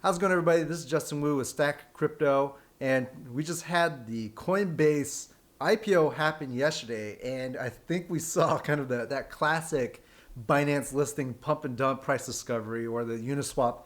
How's it going, everybody? This is Justin Wu with Stack Crypto, and we just had the Coinbase IPO happen yesterday, and I think we saw kind of that classic Binance listing pump and dump price discovery, or the Uniswap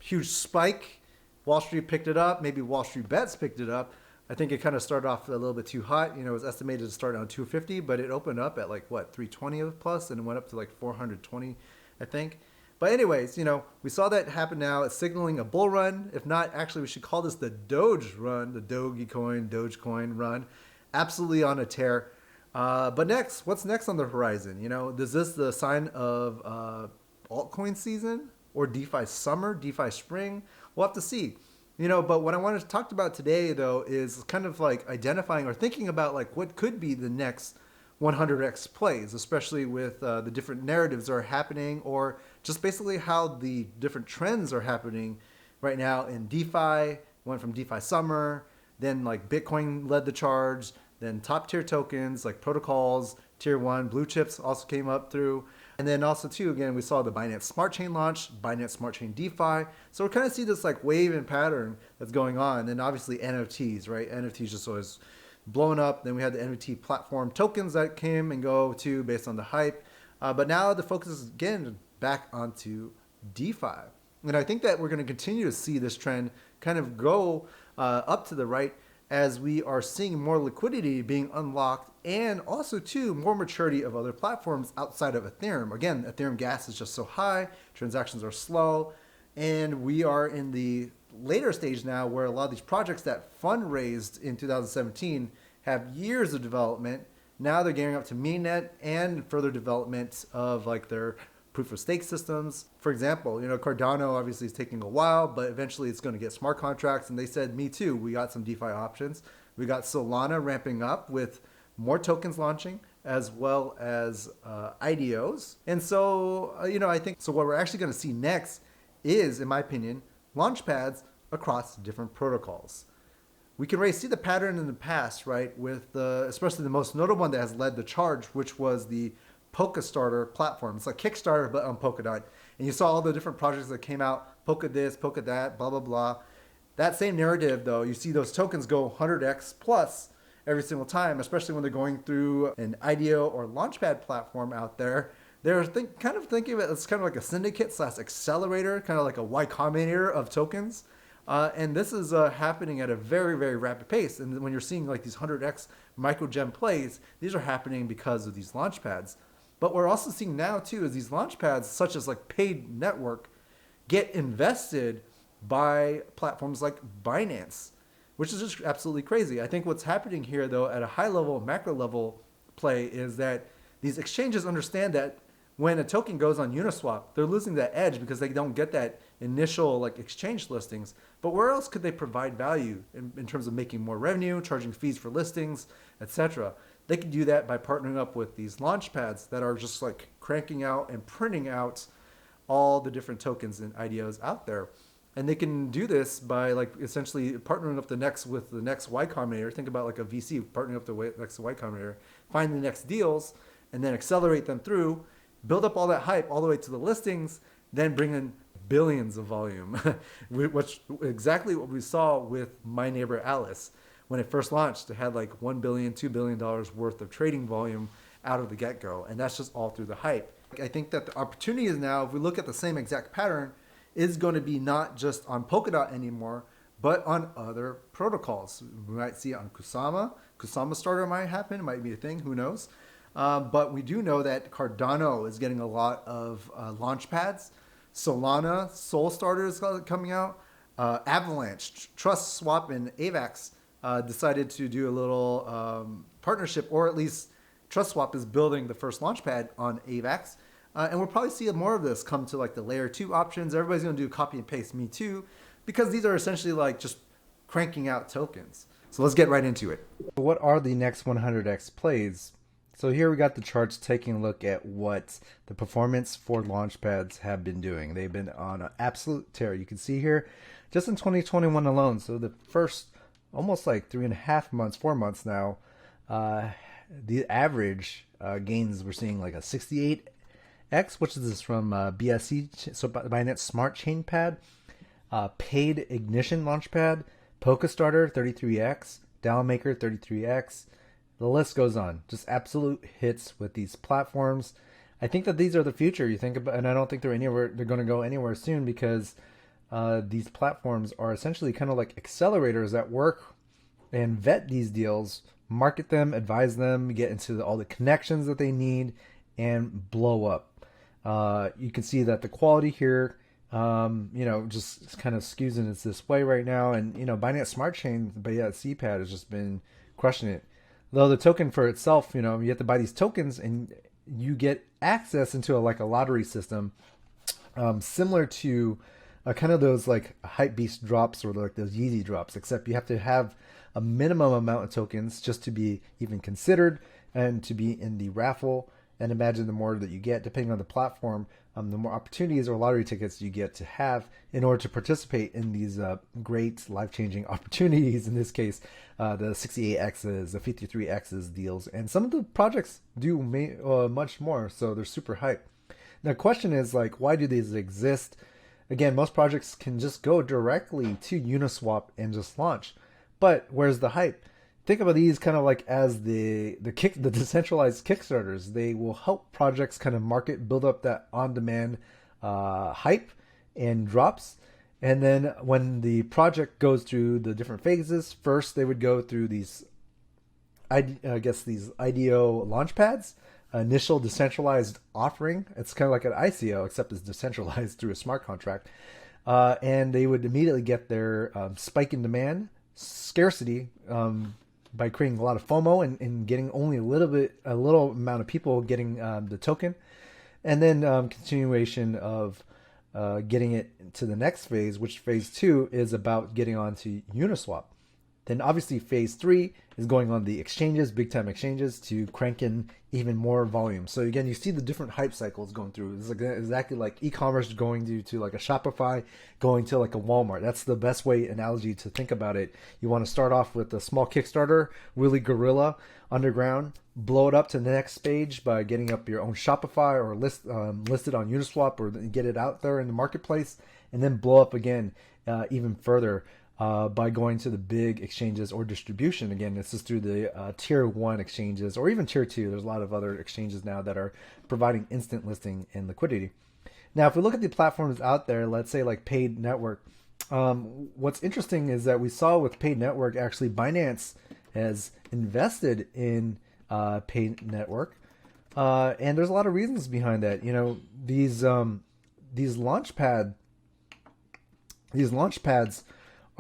huge spike. Wall Street picked it up, maybe Wall Street Bets picked it up. I think it kind of started off a little bit too hot. You know, it was estimated to start on 250, but it opened up at like what, 320 plus, and it went up to like 420, I think. But anyways, you know, we saw that happen now. It's signaling a bull run. If not, actually, we should call this the Doge run, the Dogecoin run. Absolutely on a tear. But next, what's next on the horizon? You know, is this the sign of altcoin season or DeFi summer, DeFi spring? We'll have to see. You know, but what I wanted to talk about today, though, is kind of like identifying or thinking about like what could be the next 100x plays, especially with the different narratives that are happening, or just basically how the different trends are happening right now in DeFi. Went from DeFi summer, then like Bitcoin led the charge, then top tier tokens like protocols, tier one, blue chips also came up through. And then also too, again, we saw the Binance Smart Chain launch, Binance Smart Chain DeFi. So we're kind of see this like wave and pattern that's going on. And then obviously NFTs, right? NFTs just always blowing up. Then we had the NFT platform tokens that came and go too based on the hype. But now the focus is again back onto DeFi. And I think that we're going to continue to see this trend kind of go up to the right as we are seeing more liquidity being unlocked, and also too more maturity of other platforms outside of Ethereum. Again, Ethereum gas is just so high, transactions are slow, and we are in the later stage now where a lot of these projects that fundraised in 2017 have years of development. Now they're gearing up to mainnet and further development of like their proof of stake systems. For example, you know, Cardano obviously is taking a while, but eventually it's going to get smart contracts. And they said, me too, we got some DeFi options. We got Solana ramping up with more tokens launching, as well as IDOs. And so, you know, I think, so what we're actually going to see next is, in my opinion, Launchpads across different protocols. We can already see the pattern in the past, right, with especially the most notable one that has led the charge, which was the Solstarter platform. It's like Kickstarter, but on Polkadot. And you saw all the different projects that came out, Polka this, Polka that, blah, blah, blah. That same narrative, though, you see those tokens go 100x plus every single time, especially when they're going through an IDO or Launchpad platform out there. They're kind of thinking of it as kind of like a syndicate / accelerator, kind of like a Y Combinator of tokens. And this is happening at a very, very rapid pace. And when you're seeing like these 100x microgem plays, these are happening because of these launchpads. But we're also seeing now too is these launchpads, such as like Paid Network, get invested by platforms like Binance, which is just absolutely crazy. I think what's happening here, though, at a high level, macro level play, is that these exchanges understand that when a token goes on Uniswap, they're losing that edge because they don't get that initial like exchange listings. But where else could they provide value in terms of making more revenue, charging fees for listings, etc.? They can do that by partnering up with these launchpads that are just like cranking out and printing out all the different tokens and IDOs out there. And they can do this by like essentially partnering up with the next Y Combinator. Think about like a VC partnering up the next Y Combinator, find the next deals, and then accelerate them through, build up all that hype all the way to the listings, then bring in billions of volume, which exactly what we saw with My Neighbor Alice. When it first launched, it had like $1 billion, $2 billion worth of trading volume out of the get-go. And that's just all through the hype. I think that the opportunity is now, if we look at the same exact pattern, is going to be not just on Polkadot anymore, but on other protocols. We might see it on Kusama. Kusama starter might happen, it might be a thing, who knows? But we do know that Cardano is getting a lot of launchpads. Solana, Solstarter is coming out. Avalanche, Trustswap, and AVAX decided to do a little partnership, or at least Trustswap is building the first launchpad on AVAX. And we'll probably see more of this come to like the layer 2 options. Everybody's going to do copy and paste, me too, because these are essentially like just cranking out tokens. So let's get right into it. What are the next 100x plays? So here we got the charts taking a look at what the performance for launchpads have been doing. They've been on an absolute tear. You can see here just in 2021 alone. So the first almost like 3.5 months, 4 months now, the average gains we're seeing like a 68x, which is from BSC, so Binance Smart Chain Pad. Paid Ignition Launchpad, Starter 33x, Maker 33x. The list goes on. Just absolute hits with these platforms. I think that these are the future. You think about, and I don't think they're anywhere. They're going to go anywhere soon because these platforms are essentially kind of like accelerators that work and vet these deals, market them, advise them, get into all the connections that they need, and blow up. You can see that the quality here, just kind of skews in its this way right now. And, Binance Smart Chain, but yeah, CPAD has just been crushing it. Though the token for itself, you have to buy these tokens and you get access into a lottery system, similar to kind of those like hype beast drops or like those Yeezy drops, except you have to have a minimum amount of tokens just to be even considered and to be in the raffle. And imagine the more that you get, depending on the platform, the more opportunities or lottery tickets you get to have in order to participate in these great life-changing opportunities. In this case, the 68Xs, the 53Xs deals, and some of the projects do much more. So they're super hype. Now, the question is why do these exist? Again, most projects can just go directly to Uniswap and just launch. But where's the hype? Think about these kind of like as the decentralized Kickstarters. They will help projects kind of build up that on-demand hype and drops. And then when the project goes through the different phases, first they would go through these IDO Launchpads, initial decentralized offering. It's kind of like an ICO, except it's decentralized through a smart contract. And they would immediately get their spike in demand, scarcity, by creating a lot of FOMO and getting only a little amount of people getting the token. And then continuation of getting it to the next phase, which phase 2 is about getting onto Uniswap. Then obviously phase 3 is going on the exchanges, big time exchanges, to crank in even more volume. So again, you see the different hype cycles going through. It's exactly like e-commerce going to like a Shopify, going to like a Walmart. That's the best analogy to think about it. You want to start off with a small Kickstarter, really guerrilla, underground, blow it up to the next stage by getting up your own Shopify or listed on Uniswap or get it out there in the marketplace, and then blow up again even further. By going to the big exchanges or distribution. Again, this is through the tier 1 exchanges or even tier 2. There's a lot of other exchanges now that are providing instant listing and liquidity. Now, if we look at the platforms out there, let's say like Paid Network, what's interesting is that we saw with Paid Network, actually Binance has invested in Paid Network. And there's a lot of reasons behind that. These launchpads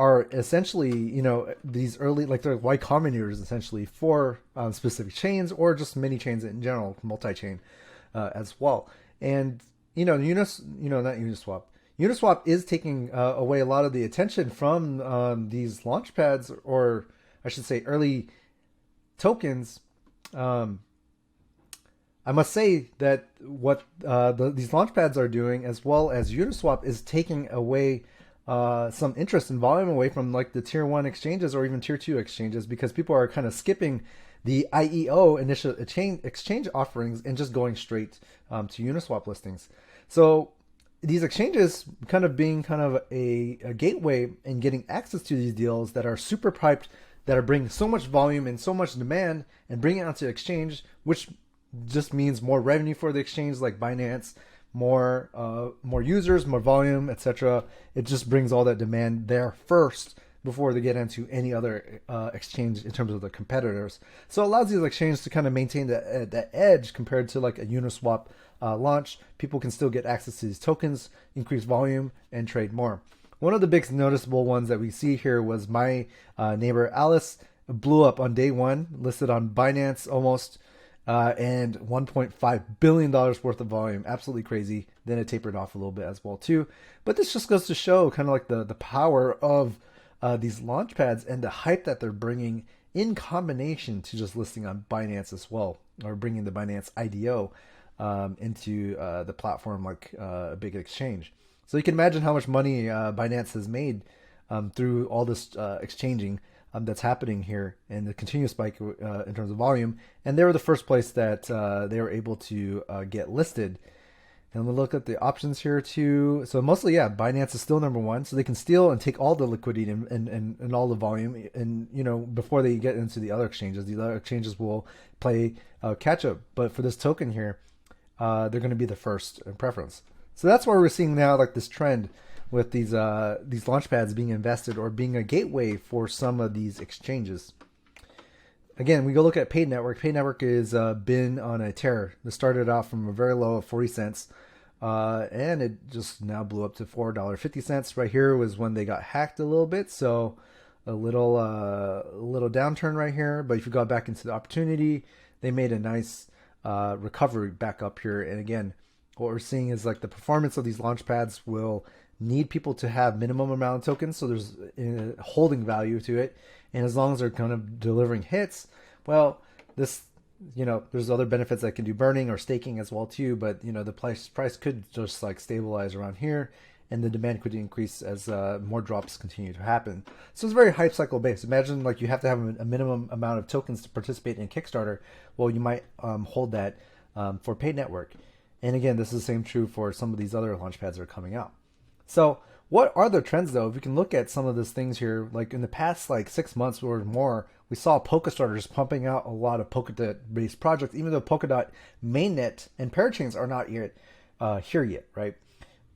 are essentially, these early, like they're Y Combinators essentially for specific chains or just many chains in general, multi-chain as well. And, not Uniswap. Uniswap is taking away a lot of the attention from these launchpads, or I should say early tokens. I must say that what these launchpads are doing, as well as Uniswap, is taking away some interest and volume away from like the tier 1 exchanges or even tier 2 exchanges, because people are kind of skipping the IEO initial exchange offerings and just going straight to Uniswap listings. So these exchanges kind of being kind of a gateway and getting access to these deals that are super piped, that are bringing so much volume and so much demand and bringing it onto exchange, which just means more revenue for the exchange like Binance, more users, more volume, etc. It just brings all that demand there first before they get into any other exchange in terms of the competitors. So it allows these exchanges to kind of maintain that edge compared to like a Uniswap launch. People can still get access to these tokens, increase volume, and trade more. One of the big noticeable ones that we see here was my neighbor Alice blew up on day 1, listed on Binance almost, and $1.5 billion worth of volume. Absolutely crazy. Then it tapered off a little bit as well too. But this just goes to show kind of like the power of these launchpads and the hype that they're bringing in combination to just listing on Binance as well, or bringing the Binance IDO into the platform like a big exchange. So you can imagine how much money Binance has made through all this exchanging that's happening here, and the continuous spike in terms of volume. And they were the first place that they were able to get listed. And we'll look at the options here too. So mostly, yeah, Binance is still number one. So they can steal and take all the liquidity and all the volume. And, before they get into the other exchanges will play catch up. But for this token here, they're going to be the first in preference. So that's why we're seeing now like this trend with these launchpads being invested or being a gateway for some of these exchanges. Again, we go look at Paid Network. Paid Network has been on a tear. It started off from a very low of 40 cents, and it just now blew up to $4.50. Right here was when they got hacked a little bit, so a little downturn right here. But if you go back into the opportunity, they made a nice recovery back up here. And again, what we're seeing is like the performance of these launchpads will need people to have minimum amount of tokens, so there's a holding value to it. And as long as they're kind of delivering hits, well, this, there's other benefits that can do burning or staking as well too. But the price could just like stabilize around here, and the demand could increase as more drops continue to happen. So it's very hype cycle based. Imagine like you have to have a minimum amount of tokens to participate in Kickstarter. Well, you might hold that for Paid Network. And again, this is the same true for some of these other launchpads that are coming out. So what are the trends though? If we can look at some of these things here, like in the past like 6 months or more, we saw Polkastarters pumping out a lot of Polkadot based projects, even though Polkadot mainnet and parachains are not yet here yet, right?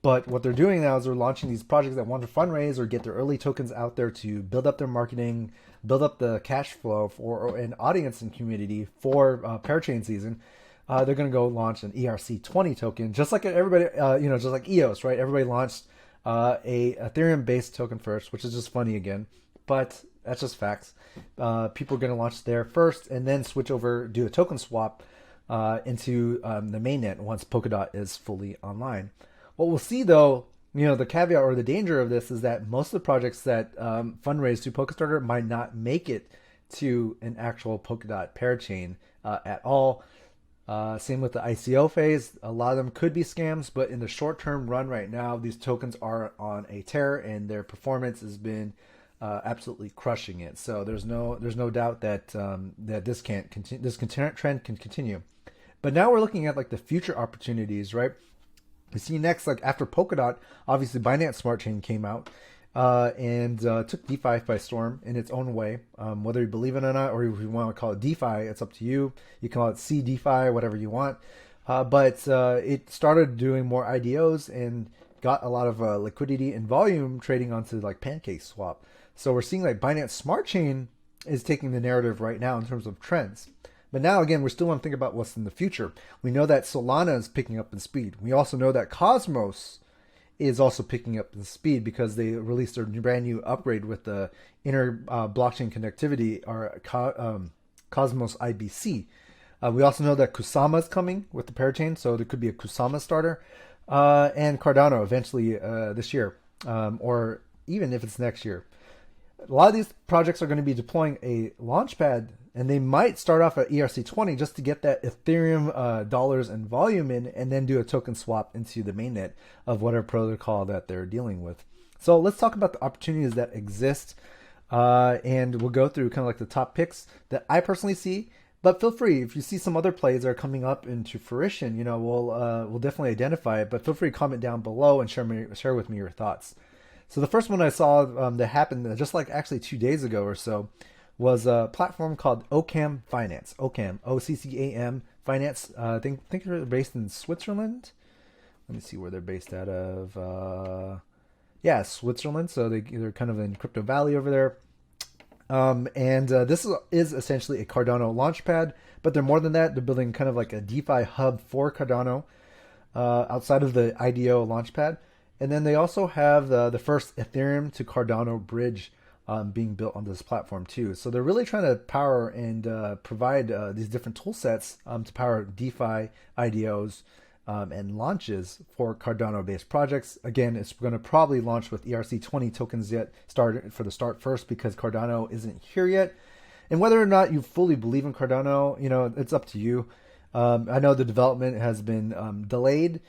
But what they're doing now is they're launching these projects that want to fundraise or get their early tokens out there to build up their marketing, build up the cash flow for an audience and community for parachain season. They're going to go launch an ERC20 token, just like everybody, just like EOS, right? Everybody launched a Ethereum-based token first, which is just funny again, but that's just facts. People are going to launch there first and then switch over, do a token swap into the mainnet once Polkadot is fully online. What we'll see though, the caveat or the danger of this is that most of the projects that fundraise through Polkastarter might not make it to an actual Polkadot parachain at all. Same with the ICO phase. A lot of them could be scams, but in the short-term run right now, these tokens are on a tear and their performance has been absolutely crushing it. So there's no doubt that that this can't continue. This trend can continue. But now we're looking at like the future opportunities, right? We see next, like after Polkadot, obviously Binance Smart Chain came out and took DeFi by storm in its own way. Whether you believe it or not, or if you want to call it DeFi, it's up to you. You can call it C DeFi, whatever you want. But it started doing more IDOs and got a lot of liquidity and volume trading onto like PancakeSwap. So we're seeing like Binance Smart Chain is taking the narrative right now in terms of trends. But now, again, we still want to think about what's in the future. We know that Solana is picking up in speed. We also know that Cosmos is also picking up in speed because they released their brand new upgrade with the inner blockchain connectivity, or Cosmos IBC. We also know that Kusama is coming with the parachain, so there could be a Kusama starter, and Cardano eventually this year, or even if it's next year. A lot of these projects are going to be deploying a Launchpad, and they might start off at ERC20 just to get that Ethereum dollars and volume in, and then do a token swap into the mainnet of whatever protocol that they're dealing with. So let's talk about the opportunities that exist, and we'll go through kind of like the top picks that I personally see. But feel free, if you see some other plays that are coming up into fruition, we'll definitely identify it. But feel free to comment down below and share with me your thoughts. So the first one I saw that happened just like actually 2 days ago or so was a platform called Occam Finance. Occam, OCCAM Finance. I think they're based in Switzerland. Let me see where they're based out of. Yeah, Switzerland. So they're kind of in Crypto Valley over there. And this is essentially a Cardano launchpad, but they're more than that. They're building kind of like a DeFi hub for Cardano outside of the IDO Launchpad. And then they also have the first Ethereum to Cardano bridge being built on this platform too. So they're really trying to power and provide these different tool sets to power DeFi, IDOs, and launches for Cardano-based projects. Again, it's going to probably launch with ERC20 tokens start first because Cardano isn't here yet. And whether or not you fully believe in Cardano, it's up to you. I know the development has been delayed.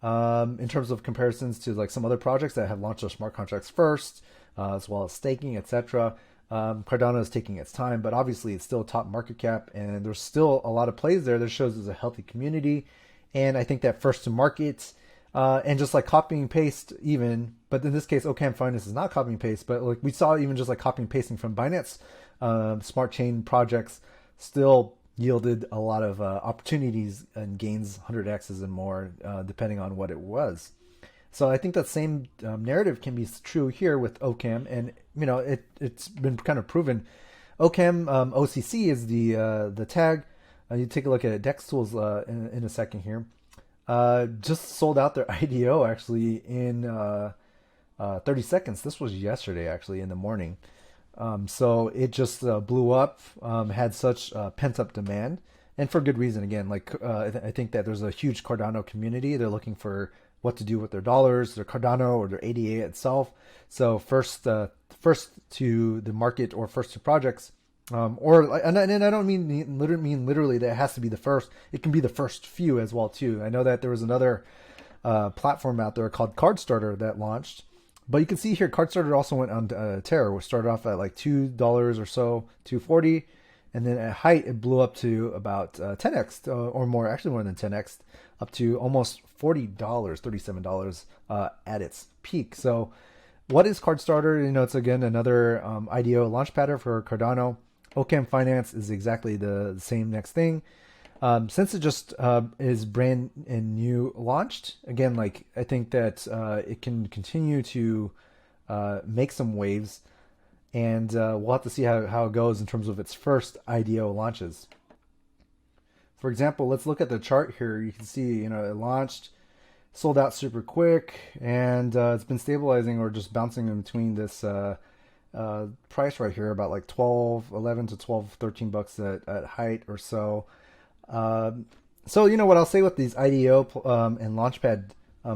In terms of comparisons to like some other projects that have launched their smart contracts first, as well as staking, etc. Cardano is taking its time, but obviously it's still top market cap, and there's still a lot of plays there that shows there's a healthy community, And I think that first to market and just like copying and paste even, but in this case, Occam.Fi is not copying and paste, but like we saw even just like copying and pasting from Binance smart chain projects still yielded a lot of opportunities and gains, 100x's and more, depending on what it was. So I think that same narrative can be true here with Occam, and it's been kind of proven. Occam OCC is the tag. You take a look at Dex Tools in a second here. Just sold out their IDO actually in 30 seconds. This was yesterday actually in the morning. So it just blew up, had such pent up demand, and for good reason. Again, like I think that there's a huge Cardano community. They're looking for what to do with their dollars, their Cardano or their ADA itself. So first to the market or first to projects, and I don't mean literally that it has to be the first. It can be the first few as well too. I know that there was another platform out there called Cardstarter that launched. But you can see here, Cardstarter also went on tear, which started off at like $2 or so, $2.40, and then at height it blew up to about 10x or more, actually more than 10x, up to almost $40, $37 at its peak. So, what is Cardstarter? It's again another IDO Launchpad for Cardano. Occam Finance is exactly the same next thing. Since it just is brand and new launched, again, like I think that it can continue to make some waves, and we'll have to see how it goes in terms of its first IDO launches. For example, let's look at the chart here. You can see, it launched, sold out super quick, and it's been stabilizing or just bouncing in between this price right here, about like 11 to 12, 13 bucks at height or so. So what I'll say with these IDO and Launchpad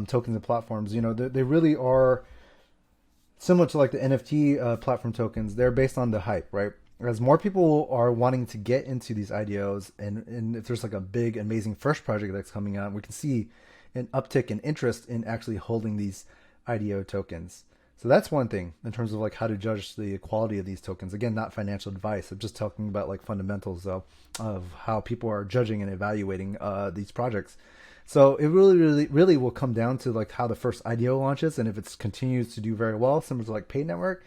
tokens and platforms, they really are similar to like the NFT platform tokens. They're based on the hype, right? As more people are wanting to get into these IDOs, and if there's like a big, amazing first project that's coming out, we can see an uptick in interest in actually holding these IDO tokens. So that's one thing in terms of like how to judge the quality of these tokens. Again, not financial advice. I'm just talking about like fundamentals though of how people are judging and evaluating these projects. So it really will come down to like how the first IDO launches, and if it continues to do very well, similar to like Pay Network,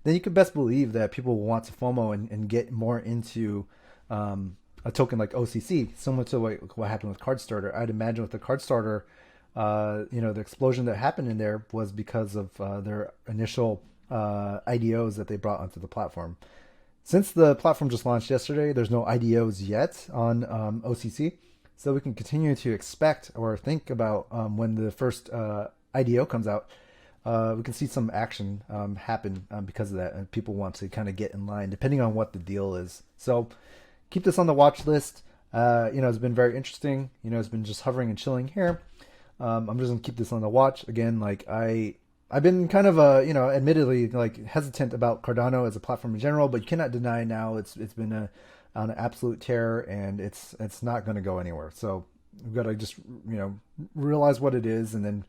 then you can best believe that people will want to FOMO and get more into a token like OCC, similar to what happened with Cardstarter. I'd imagine with the Cardstarter, the explosion that happened in there was because of their initial IDOs that they brought onto the platform. Since the platform just launched yesterday, there's no IDOs yet on OCC, so we can continue to expect or think about when the first IDO comes out. We can see some action happen because of that, and people want to kind of get in line depending on what the deal is. So keep this on the watch list. It's been very interesting. It's been just hovering and chilling here. I'm just gonna keep this on the watch. Again, like I've been kind of admittedly like hesitant about Cardano as a platform in general, but you cannot deny now it's been on an absolute tear, and it's not going to go anywhere. So we've got to just realize what it is, and then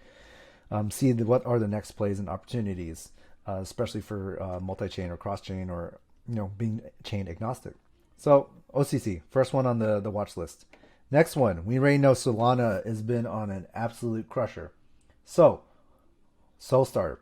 see what are the next plays and opportunities, especially for multi-chain or cross-chain or being chain agnostic. So OCC, first one on the watch list. Next one, we already know Solana has been on an absolute crusher. So, Solstarter,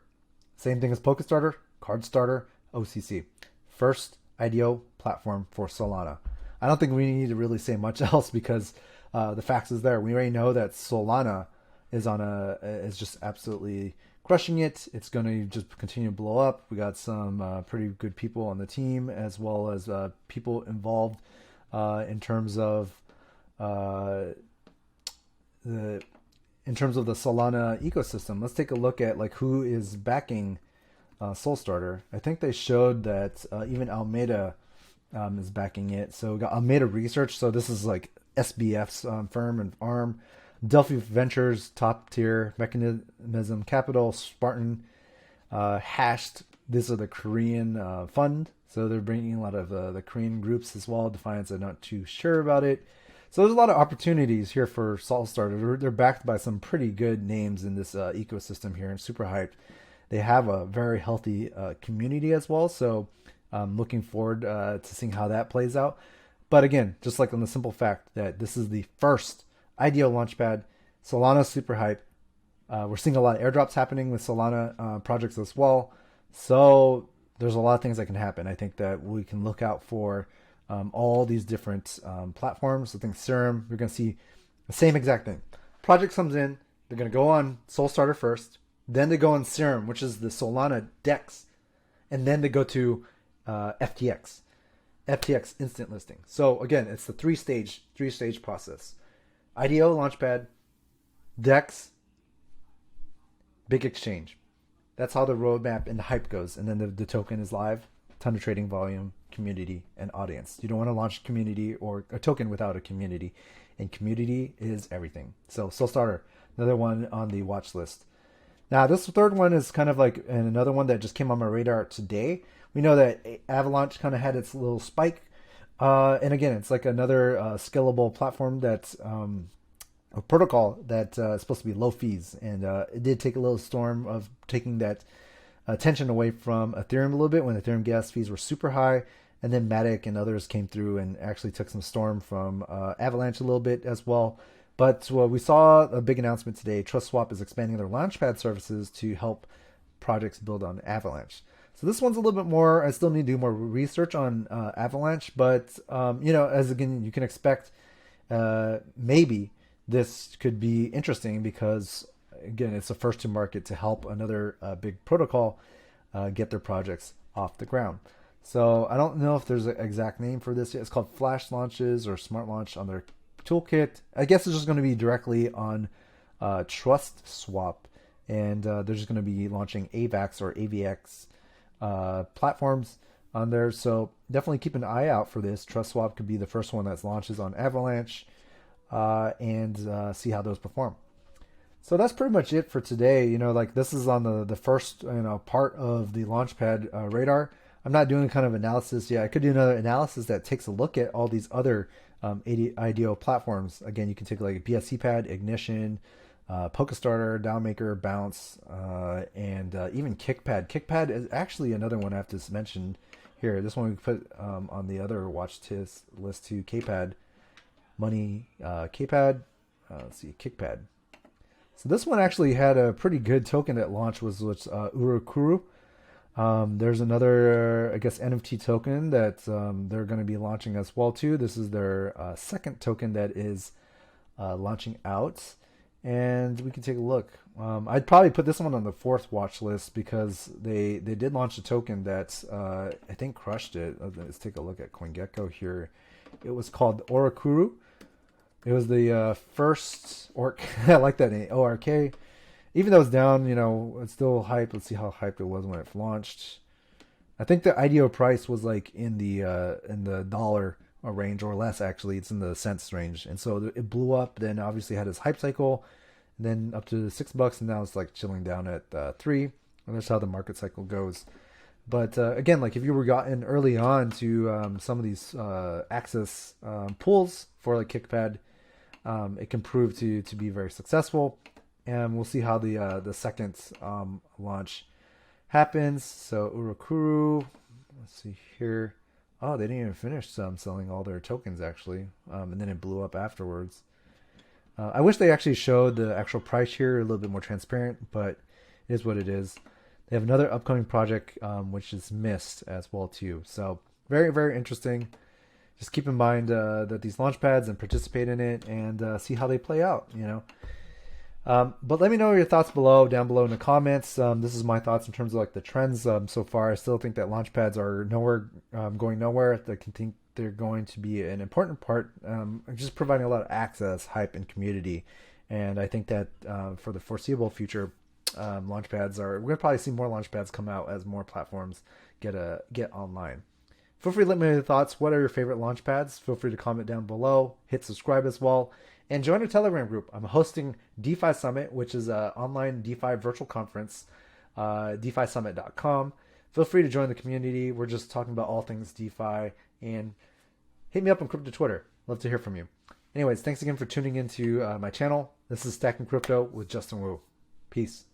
same thing as Polkastarter, Cardstarter, OCC. First IDO platform for Solana. I don't think we need to really say much else because the facts is there. We already know that Solana is just absolutely crushing it. It's going to just continue to blow up. We got some pretty good people on the team, as well as people involved in terms of the Solana ecosystem. Let's take a look at like who is backing Solstarter. I think they showed that even Alameda is backing it. So we got Alameda Research. So this is like SBF's firm and arm. Delphi Ventures, top tier. Mechanism Capital, Spartan, Hashed. These are the Korean fund. So they're bringing a lot of the Korean groups as well. Defiance, I'm not too sure about it. So there's a lot of opportunities here for Solstarter. They're backed by some pretty good names in this ecosystem here and super hyped. They have a very healthy community as well. So I'm looking forward to seeing how that plays out. But again, just like on the simple fact that this is the first IDO Launchpad, Solana super hype. We're seeing a lot of airdrops happening with Solana projects as well. So there's a lot of things that can happen. I think that we can look out for all these different platforms. I think Serum, we're going to see the same exact thing. Project comes in, they're going to go on Solstarter first, then they go on Serum, which is the Solana DEX, and then they go to FTX instant listing. So again, it's the three-stage process. IDO Launchpad, DEX, big exchange. That's how the roadmap and the hype goes. And then the token is live, ton of trading volume, community, and audience. You don't want to launch a community or a token without a community. And community is everything. So Solstarter, another one on the watch list. Now, this third one is kind of like another one that just came on my radar today. We know that Avalance kind of had its little spike. And again, it's like another scalable platform that's a protocol that is supposed to be low fees. And it did take a little storm of taking that attention away from Ethereum a little bit when Ethereum gas fees were super high. And then Matic and others came through and actually took some storm from Avalanche a little bit as well. But we saw a big announcement today. Trustswap is expanding their Launchpad services to help projects build on Avalanche. So this one's a little bit more, I still need to do more research on Avalanche. But, as again, you can expect maybe this could be interesting because, again, it's the first to market to help another big protocol get their projects off the ground. So I don't know if there's an exact name for this yet. It's called Flash Launches or Smart Launch on their toolkit. I guess it's just going to be directly on Trustswap, and they're just going to be launching AVAX or AVX platforms on there. So definitely keep an eye out for this. Trustswap could be the first one that launches on Avalanche, and see how those perform. So that's pretty much it for today. This is on the first part of the Launchpad radar. I'm not doing kind of analysis yet. I could do another analysis that takes a look at all these other IDO platforms. Again, you can take like BSCPad, Ignition, Polkastarter, DAOmaker, Bounce, and even Kickpad. Kickpad is actually another one I have to mention here. This one we put on the other watch list to KPAD. Money, KPAD. Let's see, Kickpad. So this one actually had a pretty good token at launch, was Urukuru. There's another, I guess, NFT token that they're going to be launching as well too. This is their second token that is launching out, and we can take a look. I'd probably put this one on the fourth watch list because they did launch a token that I think crushed it. Let's take a look at CoinGecko here. It was called Orikuru. It was the first orc. I like that name, ORK. Even though it's down, it's still hype. Let's see how hyped it was when it launched. I think the IDO price was like in the dollar range or less. Actually, it's in the cents range, and so it blew up. Then obviously had its hype cycle, and then up to $6, and now it's like chilling down at $3. And that's how the market cycle goes. But again, like if you were gotten early on to some of these access pools for like Kickpad, it can prove to be very successful. And we'll see how the second launch happens. So Urukuru, let's see here. Oh, they didn't even finish selling all their tokens actually, and then it blew up afterwards. I wish they actually showed the actual price here a little bit more transparent, but it is what it is. They have another upcoming project which is missed as well too. So very, very interesting. Just keep in mind that these launchpads and participate in it and see how they play out. But let me know your thoughts down below in the comments. This is my thoughts in terms of like the trends so far. I still think that launchpads are going nowhere. I think they're going to be an important part, just providing a lot of access, hype, and community. And I think that for the foreseeable future, launchpads we're going to probably see more launchpads come out as more platforms get online. Feel free to let me know your thoughts. What are your favorite launchpads? Feel free to comment down below. Hit subscribe as well. And join our Telegram group. I'm hosting DeFi Summit, which is an online DeFi virtual conference, DeFiSummit.com. Feel free to join the community. We're just talking about all things DeFi. And hit me up on Crypto Twitter. Love to hear from you. Anyways, thanks again for tuning into my channel. This is Stacking Crypto with Justin Wu. Peace.